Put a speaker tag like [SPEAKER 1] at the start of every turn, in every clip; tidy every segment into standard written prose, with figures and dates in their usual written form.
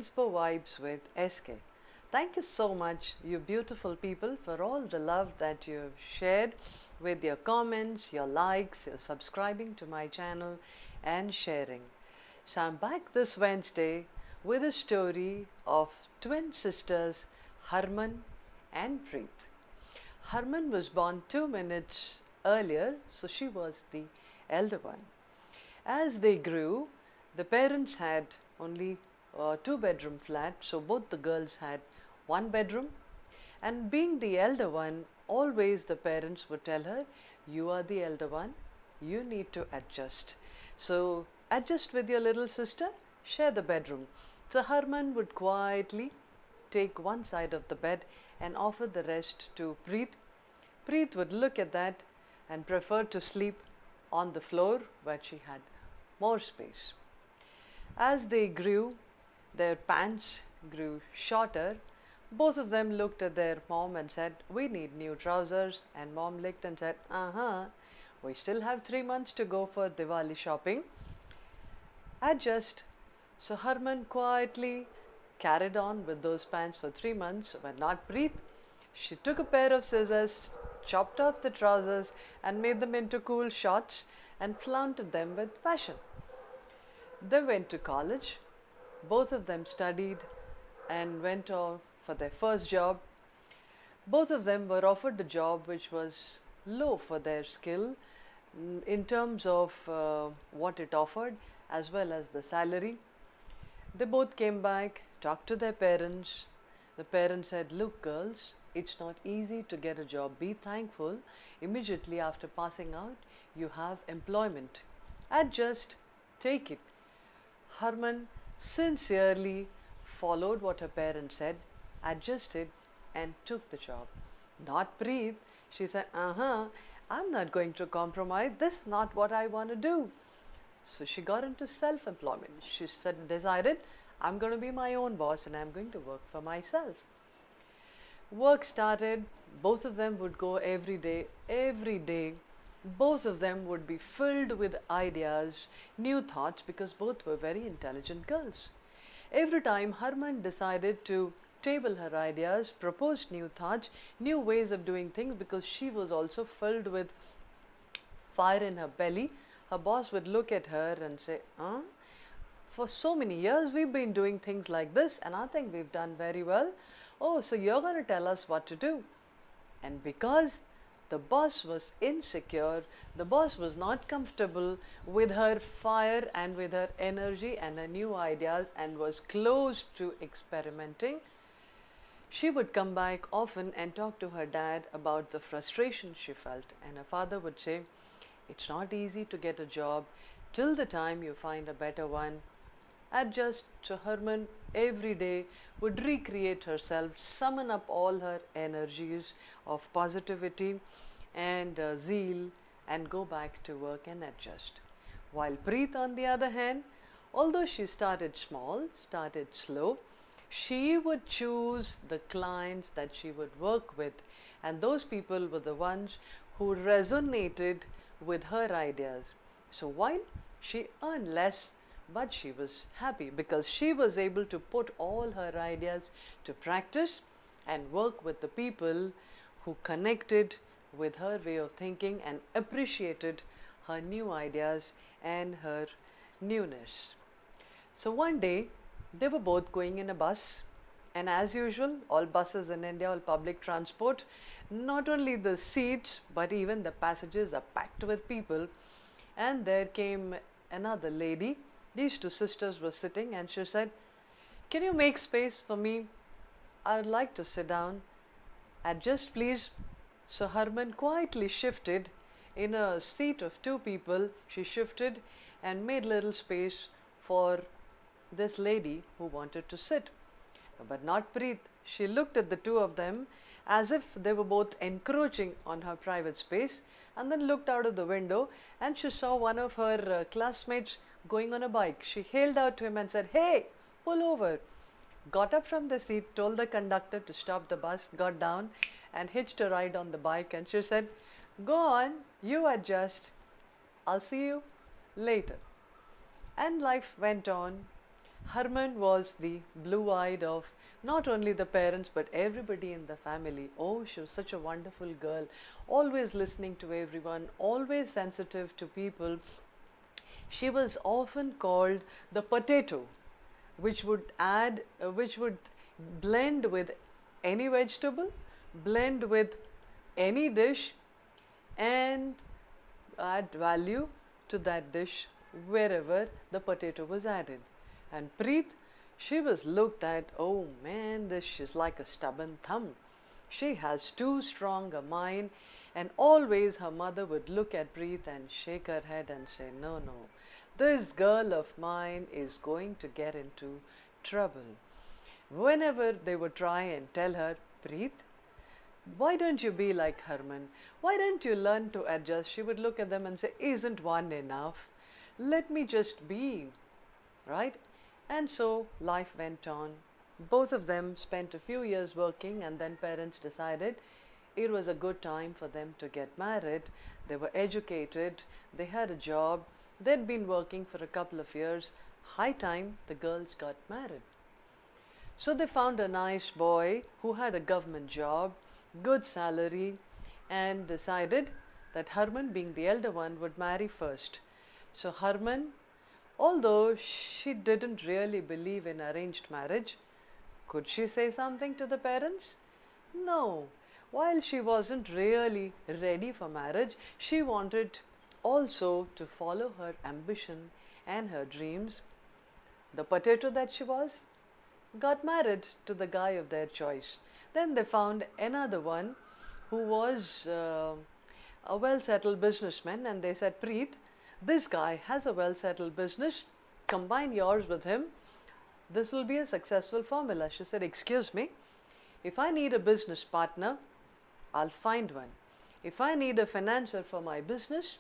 [SPEAKER 1] Inspo Vibes with SK. Thank you so much, you beautiful people, for all the love that you have shared with your comments, your likes, your subscribing to my channel, and sharing. So, I'm back this Wednesday with a story of twin sisters Harman and Preet. Harman was born 2 minutes earlier, so she was the elder one. As they grew, the parents had only a two-bedroom flat, so both the girls had one bedroom. And being the elder one, always the parents would tell her, "You are the elder one, you need to adjust. So adjust with your little sister, share the bedroom." So Harman would quietly take one side of the bed and offer the rest to Preet. Preet would look at that and prefer to sleep on the floor where she had more space. As they grew, their pants grew shorter. Both of them looked at their mom and said, "We need new trousers." And mom looked and said, "We still have 3 months to go for Diwali shopping. Adjust." So Harman quietly carried on with those pants for 3 months, but not Preet. She took a pair of scissors, chopped off the trousers, and made them into cool shorts and flaunted them with fashion. They went to college. Both of them studied and went off for their first job. Both of them were offered a job which was low for their skill in terms of what it offered as well as the salary. They both came back, talked to their parents. The parents said, "Look, girls, it's not easy to get a job. Be thankful. Immediately after passing out, you have employment. Adjust, take it." Harman sincerely followed what her parents said, adjusted, and took the job. Not Preet. She said, "I'm not going to compromise. This is not what I want to do." So she got into self-employment. She decided, "I'm going to be my own boss and I'm going to work for myself." Work started. Both of them would go every day. Every day, both of them would be filled with ideas, new thoughts, because both were very intelligent girls. Every time Harman decided to table her ideas, proposed new thoughts, new ways of doing things, because she was also filled with fire in her belly, her boss would look at her and say, "For so many years we've been doing things like this and I think we've done very well. Oh, so you're going to tell us what to do." And because the boss was insecure, the boss was not comfortable with her fire and with her energy and her new ideas and was close to experimenting, she would come back often and talk to her dad about the frustration she felt. And her father would say, "It's not easy to get a job till the time you find a better one. Adjust." So Harman every day would recreate herself, summon up all her energies of positivity and zeal and go back to work and adjust. While Preet, on the other hand, although she started small, started slow, she would choose the clients that she would work with, and those people were the ones who resonated with her ideas. So while she earned less, but she was happy because she was able to put all her ideas to practice and work with the people who connected with her way of thinking and appreciated her new ideas and her newness. So one day they were both going in a bus, and as usual, all buses in India, all public transport, not only the seats but even the passages are packed with people. And there came another lady. These two sisters were sitting and she said, "Can you make space for me? I'd like to sit down. Adjust, please." So Harman quietly shifted in a seat of two people. She shifted and made little space for this lady who wanted to sit. But not Preet. She looked at the two of them as if they were both encroaching on her private space, and then looked out of the window and she saw one of her classmates going on a bike. She hailed out to him and said, "Hey, pull over." Got up from the seat, told the conductor to stop the bus, got down and hitched a ride on the bike, and she said, "Go on, you adjust. I'll see you later." And life went on. Harman was the blue-eyed of not only the parents but everybody in the family. Oh, she was such a wonderful girl, always listening to everyone, always sensitive to people. She was often called the potato, which would blend with any vegetable, blend with any dish, and add value to that dish wherever the potato was added. And Preet, she was looked at, oh man, this is like a stubborn thumb. She has too strong a mind, and always her mother would look at Preet and shake her head and say, no, no, this girl of mine is going to get into trouble. Whenever they would try and tell her, Preet, why don't you be like Harman? Why don't you learn to adjust? She would look at them and say, isn't one enough? Let me just be, right? And so life went on. Both of them spent a few years working, and then parents decided it was a good time for them to get married. They were educated, they had a job, they'd been working for a couple of years. High time the girls got married. So they found a nice boy who had a government job, good salary, and decided that Harman, being the elder one, would marry first. So Harman, although she didn't really believe in arranged marriage, could she say something to the parents? No. While she wasn't really ready for marriage, she wanted also to follow her ambition and her dreams. The potato that she was got married to the guy of their choice. Then they found another one who was a well-settled businessman, and they said, Preet, this guy has a well-settled business, combine yours with him, this will be a successful formula. She said, excuse me, if I need a business partner, I'll find one. If I need a financier for my business,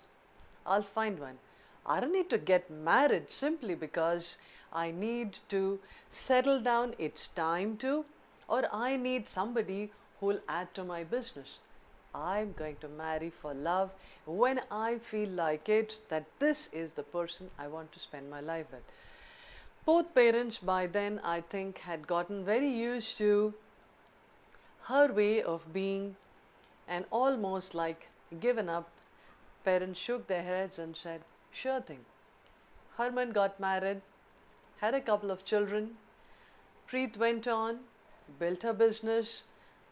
[SPEAKER 1] I'll find one. I don't need to get married simply because I need to settle down, it's time to, or I need somebody who will add to my business. I'm going to marry for love when I feel like it, that this is the person I want to spend my life with. Both parents by then, I think, had gotten very used to her way of being and almost like given up. Parents shook their heads and said, sure thing. Harman got married, had a couple of children. Preet went on, built her business,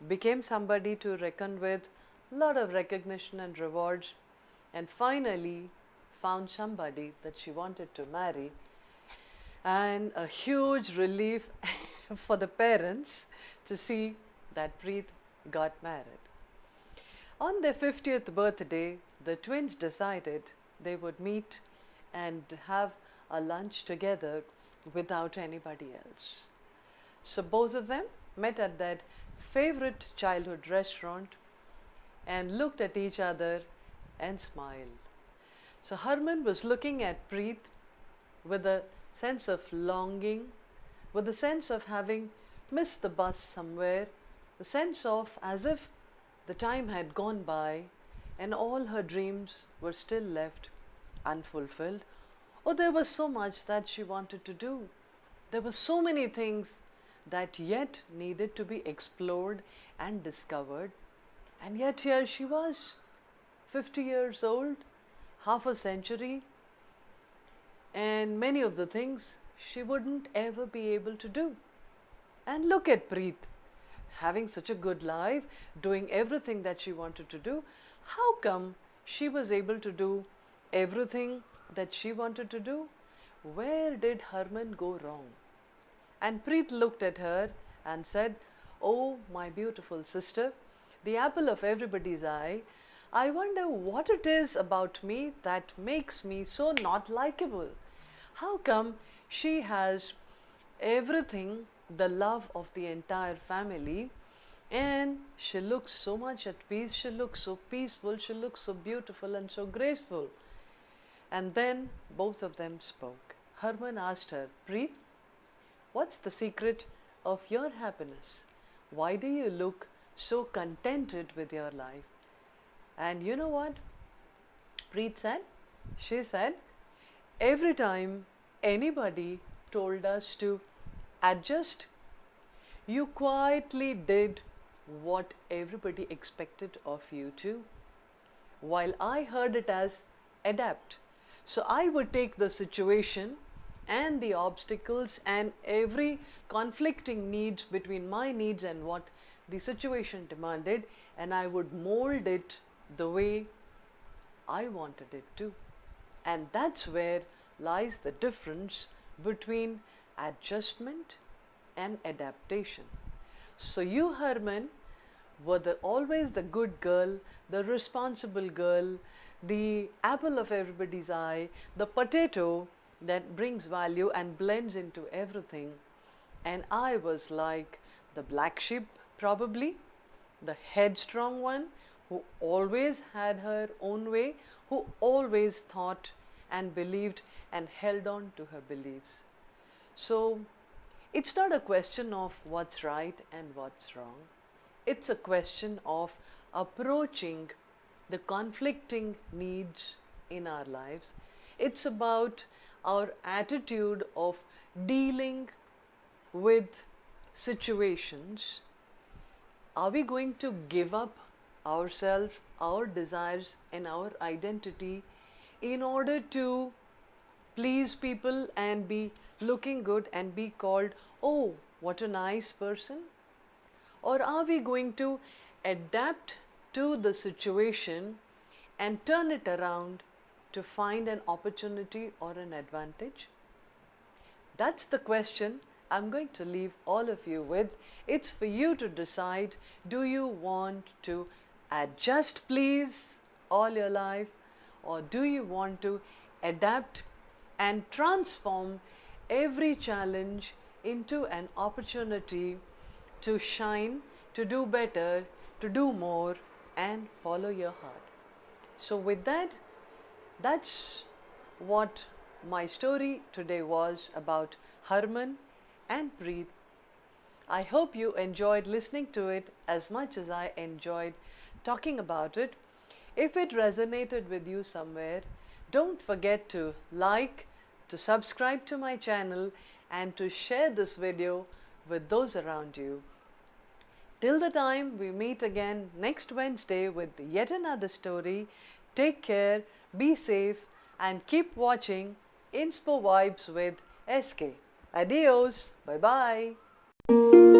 [SPEAKER 1] became somebody to reckon with, lot of recognition and rewards, and finally found somebody that she wanted to marry. And a huge relief for the parents to see that Preet got married. On their 50th birthday, the twins decided they would meet and have a lunch together without anybody else. So both of them met at that favorite childhood restaurant and looked at each other and smiled. So Harman was looking at Preet with a sense of longing, with a sense of having missed the bus somewhere, the sense of as if the time had gone by and all her dreams were still left unfulfilled. Oh, there was so much that she wanted to do. There were so many things that yet needed to be explored and discovered. And yet here she was, 50 years old, half a century, and many of the things she wouldn't ever be able to do. And look at Preet, having such a good life, doing everything that she wanted to do. How come she was able to do everything that she wanted to do? Where did Harman go wrong? And Preet looked at her and said, oh, my beautiful sister, the apple of everybody's eye, I wonder what it is about me that makes me so not likable. How come she has everything, the love of the entire family, and she looks so much at peace, she looks so peaceful, she looks so beautiful and so graceful. And then both of them spoke. Harman asked her, Preet, what's the secret of your happiness? Why do you look so contented with your life? And you know what Preet said? She said, every time anybody told us to adjust. You quietly did what everybody expected of you to, while I heard it as adapt. So I would take the situation and the obstacles and every conflicting needs between my needs and what the situation demanded, and I would mold it the way I wanted it to. And that's where lies the difference between adjustment and adaptation. So you, Harman, were always the good girl, the responsible girl, the apple of everybody's eye, the potato that brings value and blends into everything. And I was like the black sheep, probably, the headstrong one who always had her own way, who always thought and believed and held on to her beliefs. So it's not a question of what's right and what's wrong. It's a question of approaching the conflicting needs in our lives. It's about our attitude of dealing with situations. Are we going to give up ourselves, our desires, and our identity in order to please people and be looking good and be called, oh, what a nice person? Or are we going to adapt to the situation and turn it around to find an opportunity or an advantage? That's the question I'm going to leave all of you with. It's for you to decide, do you want to adjust please all your life, or do you want to adapt and transform every challenge into an opportunity to shine, to do better, to do more, and follow your heart? So with that, that's what my story today was about Harman and Preet. I hope you enjoyed listening to it as much as I enjoyed talking about it. If it resonated with you somewhere, don't forget to like, to subscribe to my channel, and to share this video with those around you. Till the time we meet again next Wednesday with yet another story, take care, be safe, and keep watching Inspo Vibes with SK. Adios. Bye bye.